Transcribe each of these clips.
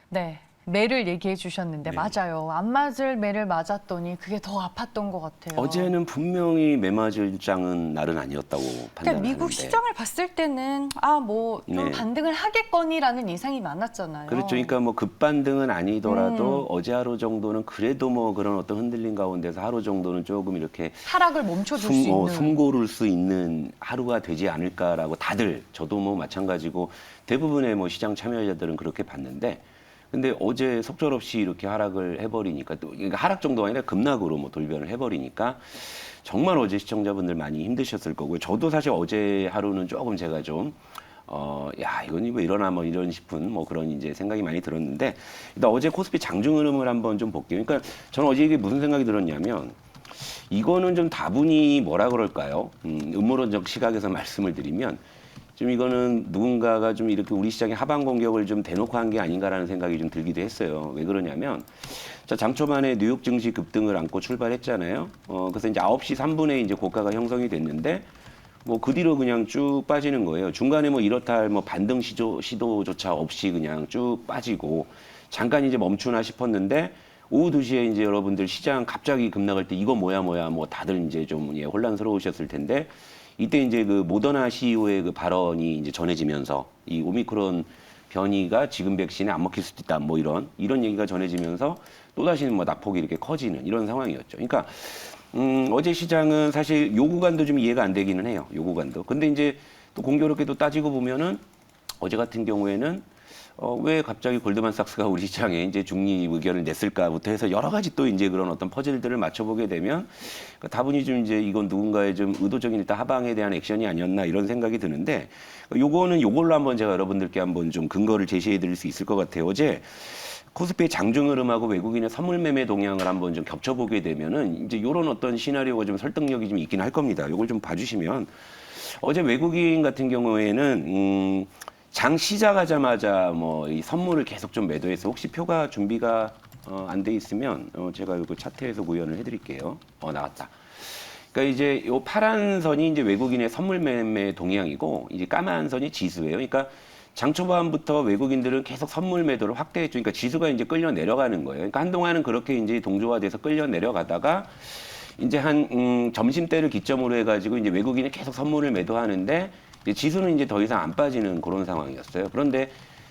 네. 매를 얘기해 주셨는데 네. 맞아요. 안 맞을 매를 맞았더니 그게 더 아팠던 것 같아요. 어제는 분명히 매 맞을 장은 날은 아니었다고 그러니까 판단을 미국 하는데. 시장을 봤을 때는 뭐 좀 네. 반등을 하겠거니라는 예상이 많았잖아요. 그렇죠. 그러니까 뭐 급반등은 아니더라도 음. 어제 하루 정도는 그래도 뭐 그런 어떤 흔들림 가운데서 하루 정도는 조금 이렇게 하락을 멈춰줄 수 있는. 숨고를 수 있는 하루가 되지 않을까라고 다들 저도 뭐 마찬가지고 대부분의 뭐 시장 참여자들은 그렇게 봤는데 근데 어제 속절없이 이렇게 하락을 해버리니까 또 그러니까 하락 정도가 아니라 급락으로 뭐 돌변을 해버리니까 정말 어제 시청자분들 많이 힘드셨을 거고요. 저도 사실 어제 하루는 조금 제가 좀 야, 이건 뭐 이러나 뭐 이런 싶은 뭐 그런 이제 생각이 많이 들었는데 일단 어제 코스피 장중 흐름을 한번 좀 볼게요. 그러니까 저는 어제 이게 무슨 생각이 들었냐면 이거는 좀 다분히 뭐라 그럴까요? 음모론적 시각에서 말씀을 드리면 좀 이거는 누군가가 좀 이렇게 우리 시장의 하방 공격을 좀 대놓고 한 게 아닌가라는 생각이 좀 들기도 했어요. 왜 그러냐면 자, 장 초반에 뉴욕 증시 급등을 안고 출발했잖아요. 그래서 이제 9시 3분에 이제 고가가 형성이 됐는데 뭐 그 뒤로 그냥 쭉 빠지는 거예요. 중간에 뭐 이렇다 할 뭐 반등 시도조차 없이 그냥 쭉 빠지고 잠깐 이제 멈추나 싶었는데 오후 2시에 이제 여러분들 시장 갑자기 급락할 때 이거 뭐야 뭐 다들 이제 좀 혼란스러우셨을 텐데 이때 이제 그 모더나 CEO의 그 발언이 이제 전해지면서 이 오미크론 변이가 지금 백신에 안 먹힐 수도 있다 뭐 이런 얘기가 전해지면서 또다시 뭐 낙폭이 이렇게 커지는 이런 상황이었죠. 그러니까 어제 시장은 사실 요 구간도 좀 이해가 안 되기는 해요. 요 구간도. 근데 이제 또 공교롭게 또 따지고 보면은 어제 같은 경우에는 왜 갑자기 골드만삭스가 우리 시장에 이제 중립 의견을 냈을까부터 해서 여러 가지 또 이제 그런 어떤 퍼즐들을 맞춰보게 되면 다분히 좀 이제 이건 누군가의 좀 의도적인 일단 하방에 대한 액션이 아니었나 이런 생각이 드는데 요거는 요걸로 한번 제가 여러분들께 한번 좀 근거를 제시해 드릴 수 있을 것 같아요. 어제 코스피의 장중 흐름하고 외국인의 선물 매매 동향을 한번 좀 겹쳐보게 되면은 이제 요런 어떤 시나리오가 좀 설득력이 좀 있긴 할 겁니다. 요걸 좀 봐주시면 어제 외국인 같은 경우에는 장 시작하자마자 뭐 이 선물을 계속 좀 매도해서 혹시 표가 준비가 안 돼 있으면 제가 이거 차트에서 구현을 해드릴게요. 나왔다. 그러니까 이제 요 파란 선이 이제 외국인의 선물 매매 동향이고 이제 까만 선이 지수예요. 그러니까 장 초반부터 외국인들은 계속 선물 매도를 확대했죠. 그러니까 지수가 이제 끌려 내려가는 거예요. 그러니까 한동안은 그렇게 이제 동조화돼서 끌려 내려가다가 이제 한 점심 때를 기점으로 해가지고 이제 외국인이 계속 선물을 매도하는데 이제 지수는 이제 더 이상 안 빠지는 그런 상황이었어요. 그런데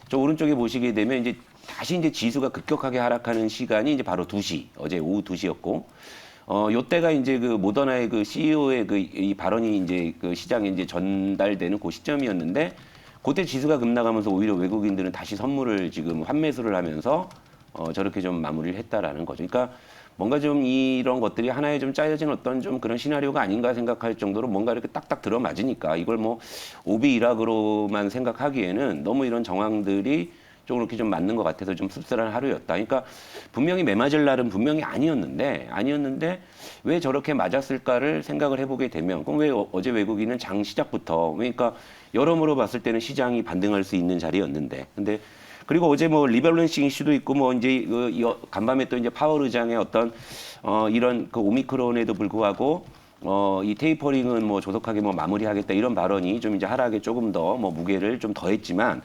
저 오른쪽에 보시게 되면 이제 다시 이제 지수가 급격하게 하락하는 시간이 이제 바로 2시, 어제 오후 2시였고, 요때가 이제 그 모더나의 그 CEO의 그 이 발언이 이제 그 시장에 이제 전달되는 그 시점이었는데, 그때 지수가 급락하면서 오히려 외국인들은 다시 선물을 지금 환매수를 하면서 저렇게 좀 마무리를 했다라는 거죠. 그러니까 뭔가 좀 이런 것들이 하나의 좀 짜여진 어떤 좀 그런 시나리오가 아닌가 생각할 정도로 뭔가 이렇게 딱딱 들어맞으니까 이걸 뭐 오비 일학으로만 생각하기에는 너무 이런 정황들이 좀 이렇게 좀 맞는 것 같아서 좀 씁쓸한 하루였다. 그러니까 분명히 매맞을 날은 분명히 아니었는데 왜 저렇게 맞았을까를 생각을 해보게 되면 그럼 왜 어제 외국인은 장 시작부터 그러니까 여러모로 봤을 때는 시장이 반등할 수 있는 자리였는데 근데 그리고 어제 뭐 리밸런싱 이슈도 있고 뭐 이제 간밤에 또 이제 파월 의장의 어떤 이런 그 오미크론에도 불구하고 이 테이퍼링은 뭐 조속하게 뭐 마무리하겠다 이런 발언이 좀 이제 하락에 조금 더 뭐 무게를 좀 더했지만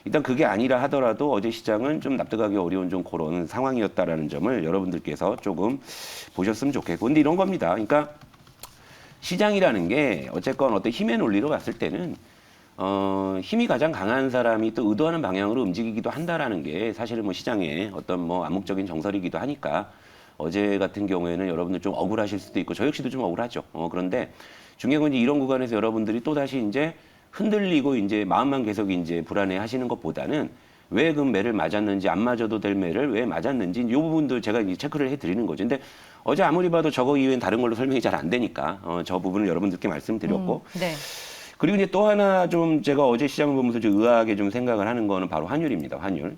일단 그게 아니라 하더라도 어제 시장은 좀 납득하기 어려운 좀 그런 상황이었다라는 점을 여러분들께서 조금 보셨으면 좋겠고 근데 이런 겁니다. 그러니까 시장이라는 게 어쨌건 어떤 힘의 논리로 봤을 때는 힘이 가장 강한 사람이 또 의도하는 방향으로 움직이기도 한다라는 게 사실은 뭐 시장의 어떤 뭐 암묵적인 정설이기도 하니까 어제 같은 경우에는 여러분들 좀 억울하실 수도 있고 저 역시도 좀 억울하죠. 그런데 중요한 건 이제 이런 구간에서 여러분들이 또 다시 이제 흔들리고 이제 마음만 계속 이제 불안해 하시는 것보다는 왜 그 매를 맞았는지 안 맞아도 될 매를 왜 맞았는지 이 부분도 제가 이제 체크를 해드리는 거죠. 근데 어제 아무리 봐도 저거 이외엔 다른 걸로 설명이 잘 안 되니까 저 부분을 여러분들께 말씀드렸고 네. 그리고 이제 또 하나 좀 제가 어제 시장을 보면서 좀 의아하게 좀 생각을 하는 거는 바로 환율입니다. 환율.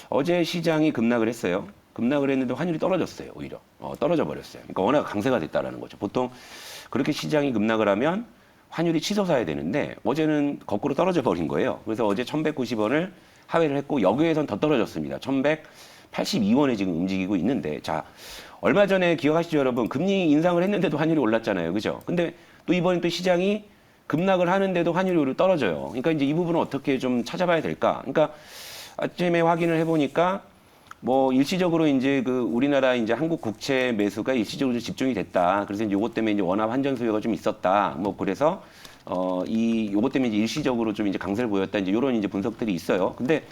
어제 시장이 급락을 했어요. 급락을 했는데 환율이 떨어졌어요. 오히려 떨어져 버렸어요. 그러니까 워낙 강세가 됐다라는 거죠. 보통 그렇게 시장이 급락을 하면 환율이 치솟아야 되는데 어제는 거꾸로 떨어져 버린 거예요. 그래서 어제 1,190원을 하회를 했고 여기에선 더 떨어졌습니다. 1,182원에 지금 움직이고 있는데 자 얼마 전에 기억하시죠 여러분? 금리 인상을 했는데도 환율이 올랐잖아요. 그죠? 근데 또 이번에 또 시장이 급락을 하는데도 환율이 오히려 떨어져요. 그러니까 이제 이 부분은 어떻게 좀 찾아봐야 될까? 그러니까 아침에 확인을 해보니까 뭐 일시적으로 이제 그 우리나라 이제 한국 국채 매수가 일시적으로 집중이 됐다. 그래서 이제 요것 때문에 이제 원화 환전 수요가 좀 있었다. 뭐 그래서 요것 때문에 이제 일시적으로 좀 이제 강세를 보였다. 이제 요런 이제 분석들이 있어요. 근데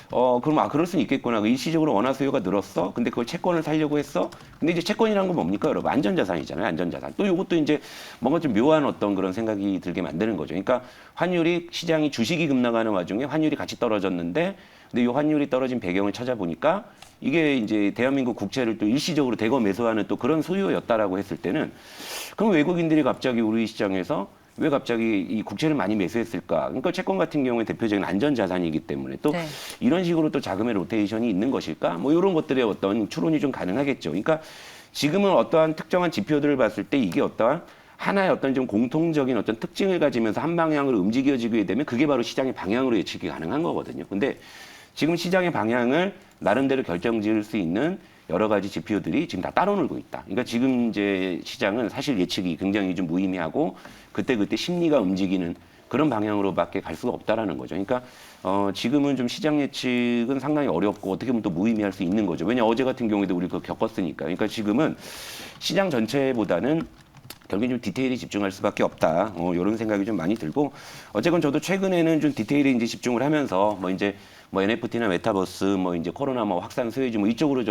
그럼 그럴 수는 있겠구나. 일시적으로 원화 수요가 늘었어. 근데 그걸 채권을 살려고 했어. 근데 이제 채권이라는 건 뭡니까, 여러분? 안전자산이잖아요. 안전자산. 또 이것도 이제 뭔가 좀 묘한 어떤 그런 생각이 들게 만드는 거죠. 그러니까 환율이 시장이 주식이 급락하는 와중에 환율이 같이 떨어졌는데, 근데 이 환율이 떨어진 배경을 찾아보니까 이게 이제 대한민국 국채를 또 일시적으로 대거 매수하는 또 그런 수요였다라고 했을 때는, 그럼 외국인들이 갑자기 우리 시장에서 왜 갑자기 이 국채를 많이 매수했을까? 그러니까 채권 같은 경우에 대표적인 안전자산이기 때문에 또 네. 이런 식으로 또 자금의 로테이션이 있는 것일까? 뭐 이런 것들의 어떤 추론이 좀 가능하겠죠. 그러니까 지금은 어떠한 특정한 지표들을 봤을 때 이게 어떠한 하나의 어떤 좀 공통적인 어떤 특징을 가지면서 한 방향으로 움직여지게 되면 그게 바로 시장의 방향으로 예측이 가능한 거거든요. 근데 지금 시장의 방향을 나름대로 결정지을 수 있는 여러 가지 지표들이 지금 다 따로 놀고 있다. 그러니까 지금 이제 시장은 사실 예측이 굉장히 좀 무의미하고 그때그때 심리가 움직이는 그런 방향으로밖에 갈 수가 없다라는 거죠. 그러니까 지금은 좀 시장 예측은 상당히 어렵고 어떻게 보면 또 무의미할 수 있는 거죠. 왜냐 어제 같은 경우에도 우리 그거 겪었으니까. 그러니까 지금은 시장 전체보다는 결국엔 좀 디테일에 집중할 수밖에 없다. 이런 생각이 좀 많이 들고 어쨌건 저도 최근에는 좀 디테일에 이제 집중을 하면서 뭐 이제 뭐 NFT나 메타버스 뭐 이제 코로나 뭐 확산 수혜주 뭐 이쪽으로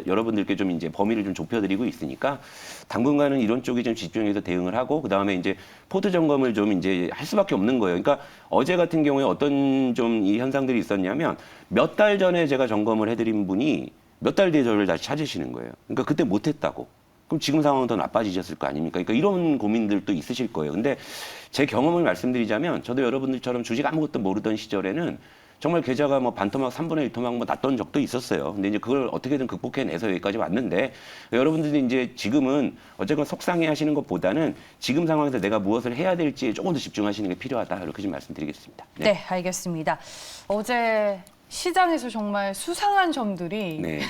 여러분들께 좀 이제 범위를 좀 좁혀드리고 있으니까 당분간은 이런 쪽에 좀 집중해서 대응을 하고 그 다음에 이제 포트 점검을 좀 이제 할 수밖에 없는 거예요. 그러니까 어제 같은 경우에 어떤 좀 이 현상들이 있었냐면 몇 달 전에 제가 점검을 해드린 분이 몇 달 뒤에 저를 다시 찾으시는 거예요. 그러니까 그때 못했다고. 그럼 지금 상황은 더 나빠지셨을 거 아닙니까? 그러니까 이런 고민들도 있으실 거예요. 근데 제 경험을 말씀드리자면 저도 여러분들처럼 주식 아무것도 모르던 시절에는 정말 계좌가 뭐 반토막, 3분의 1토막 뭐 났던 적도 있었어요. 근데 이제 그걸 어떻게든 극복해내서 여기까지 왔는데 여러분들이 이제 지금은 어쨌건 속상해 하시는 것보다는 지금 상황에서 내가 무엇을 해야 될지에 조금 더 집중하시는 게 필요하다. 이렇게 좀 말씀드리겠습니다. 네, 알겠습니다. 어제 시장에서 정말 수상한 점들이 네.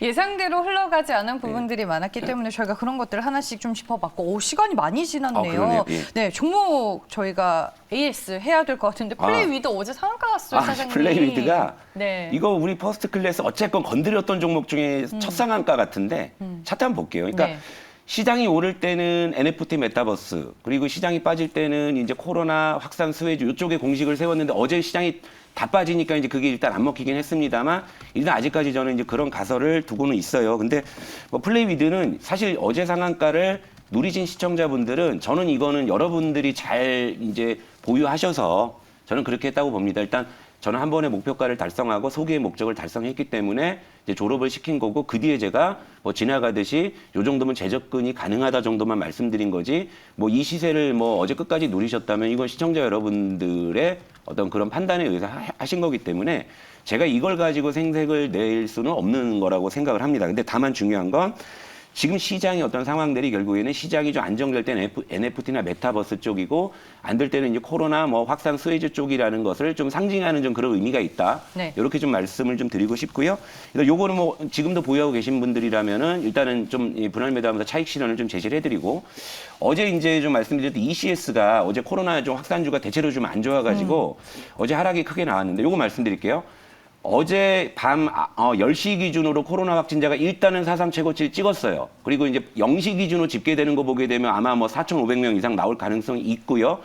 예상대로 흘러가지 않은 부분들이 많았기 때문에 저희가 그런 것들을 하나씩 좀 짚어봤고 시간이 많이 지났네요. 그러네요. 예. 네, 종목 저희가 AS 해야 될 것 같은데 플레이 위드 어제 상한가 갔어요, 사장님. 플레이 위드가 네. 이거 우리 퍼스트 클래스 어쨌건 건드렸던 종목 중에 첫 상한가 같은데 차트 한번 볼게요. 그러니까 네. 시장이 오를 때는 NFT 메타버스 그리고 시장이 빠질 때는 이제 코로나 확산 수혜주 이쪽에 공식을 세웠는데 어제 시장이 다 빠지니까 이제 그게 일단 안 먹히긴 했습니다만 일단 아직까지 저는 이제 그런 가설을 두고는 있어요. 근데 뭐 플레이 위드는 사실 어제 상한가를 누리신 시청자분들은 저는 이거는 여러분들이 잘 이제 보유하셔서 저는 그렇게 했다고 봅니다. 일단 저는 한 번의 목표가를 달성하고 소기의 목적을 달성했기 때문에 이제 졸업을 시킨 거고 그 뒤에 제가 뭐 지나가듯이 요 정도면 재접근이 가능하다 정도만 말씀드린 거지 뭐 이 시세를 뭐 어제 끝까지 누리셨다면 이건 시청자 여러분들의 어떤 그런 판단에 의해서 하신 거기 때문에 제가 이걸 가지고 생색을 낼 수는 없는 거라고 생각을 합니다. 근데 다만 중요한 건 지금 시장의 어떤 상황들이 결국에는 시장이 좀 안정될 때는 NFT나 메타버스 쪽이고 안 될 때는 이제 코로나 뭐 확산 수혜주 쪽이라는 것을 좀 상징하는 좀 그런 의미가 있다. 네. 이렇게 좀 말씀을 좀 드리고 싶고요. 그래서 요거는 뭐 지금도 보유하고 계신 분들이라면은 일단은 좀 분할 매도하면서 차익 실현을 좀 제시를 해드리고 어제 이제 좀 말씀드렸던 ECS가 어제 코로나 좀 확산주가 대체로 좀 안 좋아가지고 어제 하락이 크게 나왔는데 요거 말씀드릴게요. 어제 밤 10시 기준으로 코로나 확진자가 일단은 사상 최고치를 찍었어요. 그리고 이제 0시 기준으로 집계되는 거 보게 되면 아마 뭐 4,500명 이상 나올 가능성이 있고요.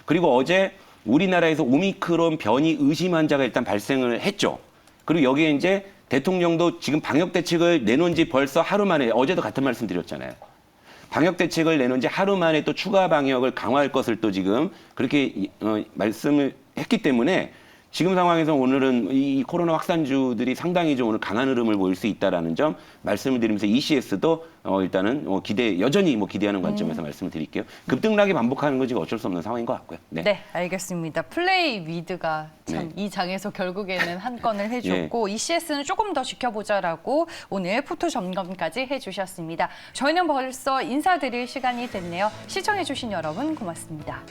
그리고 어제 우리나라에서 오미크론 변이 의심 환자가 일단 발생을 했죠. 그리고 여기에 이제 대통령도 지금 방역 대책을 내놓은 지 벌써 하루 만에 어제도 같은 말씀 드렸잖아요. 방역 대책을 내놓은 지 하루 만에 또 추가 방역을 강화할 것을 또 지금 그렇게 말씀을 했기 때문에 지금 상황에서 오늘은 이 코로나 확산주들이 상당히 좀 오늘 강한 흐름을 보일 수 있다라는 점 말씀을 드리면서 ECS도 일단은 여전히 기대하는 관점에서 말씀을 드릴게요. 급등락이 반복하는 건 지금 어쩔 수 없는 상황인 것 같고요. 네, 네, 알겠습니다. 플레이 위드가 참 네. 이 장에서 결국에는 한 건을 해줬고 ECS는 조금 더 지켜보자라고 오늘 포토 점검까지 해주셨습니다. 저희는 벌써 인사드릴 시간이 됐네요. 시청해주신 여러분 고맙습니다.